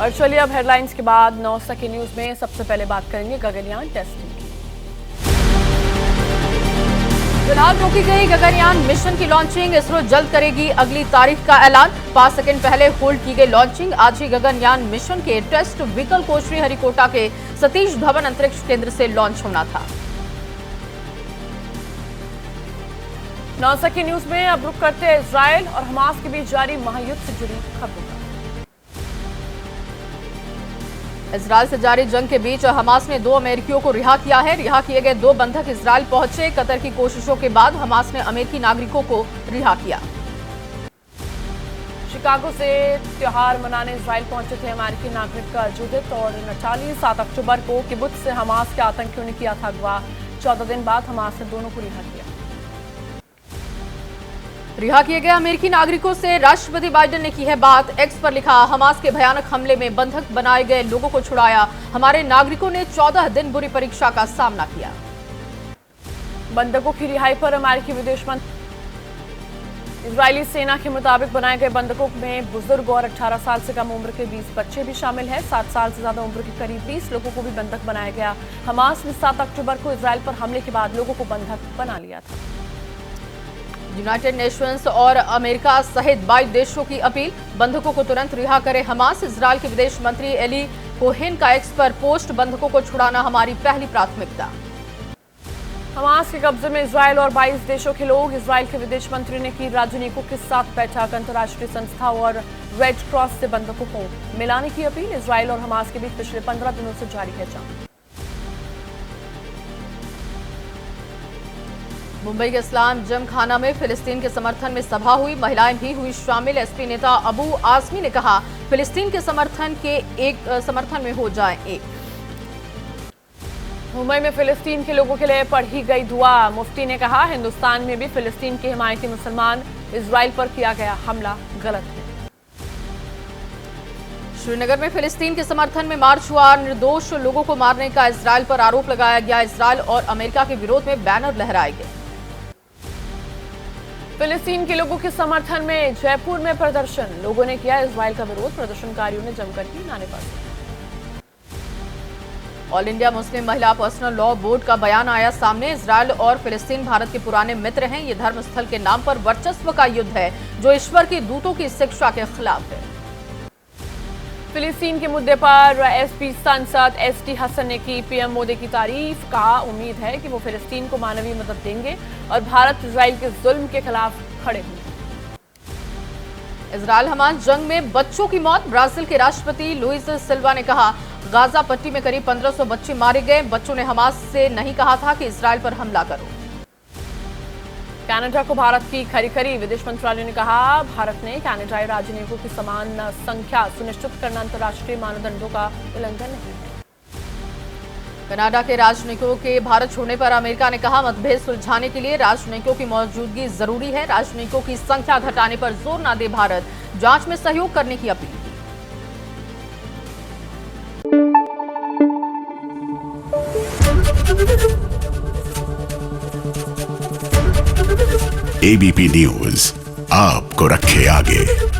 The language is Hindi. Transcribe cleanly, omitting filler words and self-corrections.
और चलिए अब हेडलाइंस के बाद 9 सके न्यूज में सबसे पहले बात करेंगे गगनयान टेस्टिंग की। फिलहाल रोकी गई गगनयान मिशन की लॉन्चिंग इसरो जल्द करेगी अगली तारीख का ऐलान। 5 सेकंड पहले होल्ड की गई लॉन्चिंग आज ही गगनयान मिशन के टेस्ट व्हीकल को श्रीहरिकोटा के सतीश धवन अंतरिक्ष केंद्र से लॉन्च होना था। 9 सके न्यूज में अब रुक करते हैं इजराइल और हमास के बीच जारी महायुद्ध से जुड़ी खबरों का। इजराइल से जारी जंग के बीच हमास ने 2 अमेरिकियों को रिहा किया है। रिहा किए गए 2 बंधक इजराइल पहुंचे। कतर की कोशिशों के बाद हमास ने अमेरिकी नागरिकों को रिहा किया। शिकागो से त्योहार मनाने इजराइल पहुंचे थे अमेरिकी नागरिक जूडिथ और नटाली। 7 अक्टूबर को किबुत्ज से हमास के आतंकियों ने किया था अगवा। 14 दिन बाद हमास ने दोनों को रिहा किया। रिहा किए गए अमेरिकी नागरिकों से राष्ट्रपति बाइडेन ने की है बात। एक्स पर लिखा, हमास के भयानक हमले में बंधक बनाए गए लोगों को छुड़ाया। हमारे नागरिकों ने 14 दिन बुरी परीक्षा का सामना किया। बंधकों की रिहाई पर अमेरिकी विदेश मंत्री। इजरायली सेना के मुताबिक बनाए गए बंधकों में बुजुर्ग और 18 साल से कम उम्र के 20 बच्चे भी शामिल हैं। 7 साल से ज्यादा उम्र के करीब 20 लोगों को भी बंधक बनाया गया। हमास ने 7 अक्टूबर को इजराइल पर हमले के बाद लोगों को बंधक बना लिया था। यूनाइटेड नेशंस और अमेरिका सहित 22 देशों की अपील, बंधकों को तुरंत रिहा करे हमास। इजराइल के विदेश मंत्री एली कोहेन का एक्स पर पोस्ट, बंधकों को छुड़ाना हमारी पहली प्राथमिकता। हमास के कब्जे में इजराइल और 22 देशों के लोग। इजराइल के विदेश मंत्री ने की राजनयिकों के साथ बैठक। अंतर्राष्ट्रीय संस्था और रेड क्रॉस से बंधकों को मिलाने की अपील। इजराइल और हमास के बीच पिछले 15 दिनों से जारी है जंग। मुंबई के इस्लाम जमखाना में फिलिस्तीन के समर्थन में सभा हुई। महिलाएं भी हुई शामिल। एसपी नेता अबू आसमी ने कहा, फिलिस्तीन के समर्थन में हो जाए एक। मुंबई में फिलिस्तीन के लोगों के लिए पढ़ी गई दुआ। मुफ्ती ने कहा, हिंदुस्तान में भी फिलिस्तीन के हिमायती मुसलमान इजराइल पर किया गया हमला गलत है। श्रीनगर में फिलिस्तीन के समर्थन में मार्च हुआ। निर्दोष लोगों को मारने का इजराइल पर आरोप लगाया गया। इजराइल और अमेरिका के विरोध में बैनर लहराए गए। फिलिस्तीन के लोगों के समर्थन में जयपुर में प्रदर्शन। लोगों ने किया इजराइल का विरोध। प्रदर्शनकारियों ने जमकर की नारेबाजी। ऑल इंडिया मुस्लिम महिला पर्सनल लॉ बोर्ड का बयान आया सामने। इजराइल और फिलिस्तीन भारत के पुराने मित्र हैं। ये धर्मस्थल के नाम पर वर्चस्व का युद्ध है जो ईश्वर के दूतों की शिक्षा के खिलाफ है। फिलिस्तीन के मुद्दे पर एसपी सांसद एसटी हसन ने की पीएम मोदी की तारीफ। कहा, उम्मीद है कि वो फिलिस्तीन को मानवीय मदद देंगे और भारत इजराइल के जुल्म के खिलाफ खड़े होंगे। इजराइल हमास जंग में बच्चों की मौत। ब्राजील के राष्ट्रपति लुइस सिल्वा ने कहा, गाजा पट्टी में करीब 1500 बच्चे मारे गए। बच्चों ने हमास से नहीं कहा था कि इजराइल पर हमला करो। कनाडा को भारत की खरी। विदेश मंत्रालय ने कहा, भारत ने कनाडाई राजनयिकों की समान संख्या सुनिश्चित करना अंतर्राष्ट्रीय मानदंडों का उल्लंघन नहीं है। कनाडा के राजनयिकों के भारत छोड़ने पर अमेरिका ने कहा, मतभेद सुलझाने के लिए राजनयिकों की मौजूदगी जरूरी है। राजनयिकों की संख्या घटाने पर जोर न दे भारत। जांच में सहयोग करने की अपील। एबीपी न्यूज आपको रखे आगे।